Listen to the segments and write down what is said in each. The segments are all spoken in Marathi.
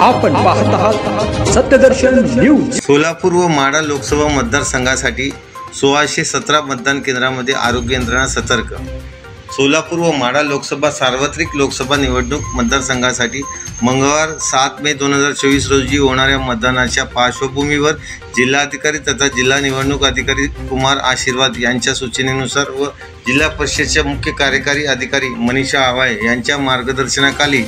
आपण पाहत आहात सत्यदर्शन न्यूज। सोलापूर व माढा लोकसभा मतदारसंघासाठी 1617 मतदान केंद्रांमध्ये आरोग्य यंत्रणा सतर्क। सोलापूर व माढा लोकसभा सार्वत्रिक लोकसभा निवडणूक मतदारसंघासाठी मंगळवार 7 मे 2024 रोजी होणाऱ्या मतदानाच्या पार्श्वभूमीवर जिल्हाधिकारी तथा जिल्हा निवडणूक अधिकारी कुमार आशीर्वाद यांच्या सूचनेनुसार व जिल्हा परिषदेच्या मुख्य कार्यकारी अधिकारी मनीषा आवाळे यांच्या मार्गदर्शनाखाली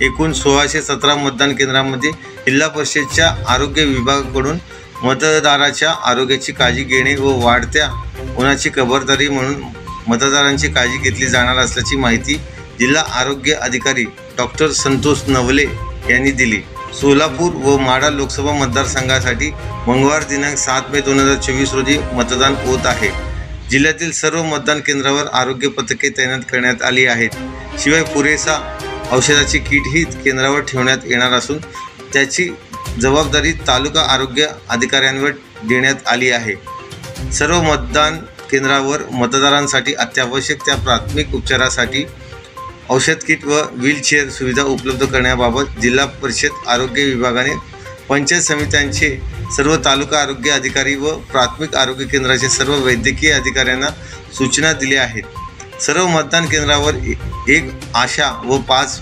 एकूण 1617 मतदान केंद्रांमध्ये जिल्हा परिषदेच्या आरोग्य विभागाकडून मतदाराच्या आरोग्याची काळजी घेणे व वाढत्या उन्हाची खबरदारी म्हणून मतदारांची काळजी घेतली जाणार असल्याची माहिती जिल्हा आरोग्य अधिकारी डॉक्टर संतोष नवले यांनी दिली। सोलापूर व माढा लोकसभा मतदारसंघासाठी मंगळवार दिनांक 7 मे 2024 रोजी मतदान होत आहे। जिल्ह्यातील सर्व मतदान केंद्रावर आरोग्य पथके तैनात करण्यात आली आहेत। शिवाय पुरेसा औषधाची किटही केंद्रावर ठेवण्यात येणार असून त्याची जबाबदारी तालुका आरोग्य अधिकाऱ्यांवर देण्यात आली आहे। सर्व मतदान केंद्रावर मतदारांसाठी अत्यावश्यक त्या प्राथमिक उपचारासाठी औषध किट व व्हीलचेअर सुविधा उपलब्ध करण्याबाबत जिल्हा परिषद आरोग्य विभागाने पंचायत समित्यांचे सर्व तालुका आरोग्य अधिकारी व प्राथमिक आरोग्य केंद्राचे सर्व वैद्यकीय अधिकाऱ्यांना सूचना दिल्या आहेत। सर्व मतदान केंद्रावर एक आशा व 5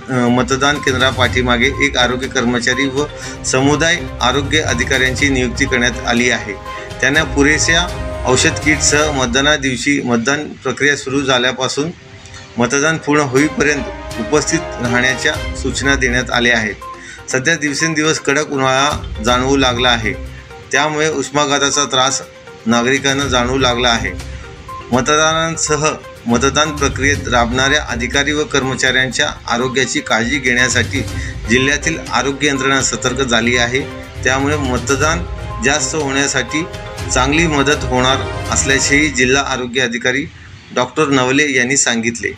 मतदान केंद्रापाठीमागे एक आरोग्य कर्मचारी व समुदाय आरोग्य अधिकाऱ्यांची नियुक्ती करण्यात आली आहे। त्यांना पुरेशा औषध किटसह मतदाना दिवशी मतदान प्रक्रिया सुरू झाल्यापासून मतदान पूर्ण होईपर्यंत उपस्थित राहण्याच्या सूचना देण्यात आल्या आहेत। सध्या दिवसेंदिवस कडक उन्हाळा जाणवू लागला आहे, त्यामुळे उष्माघाताचा त्रास नागरिकांना जाणवू लागला आहे। मतदारांसह मतदान प्रक्रियेत राबणाऱ्या अधिकारी व कर्मचाऱ्यांच्या आरोग्याची काळजी घेण्यासाठी जिल्ह्यातील आरोग्य यंत्रणा सतर्क झाली आहे। त्यामुळे मतदान जास्त होण्यासाठी चांगली मदत होणार असल्याचेही जिल्हा आरोग्य अधिकारी डॉक्टर नवले यांनी सांगितले।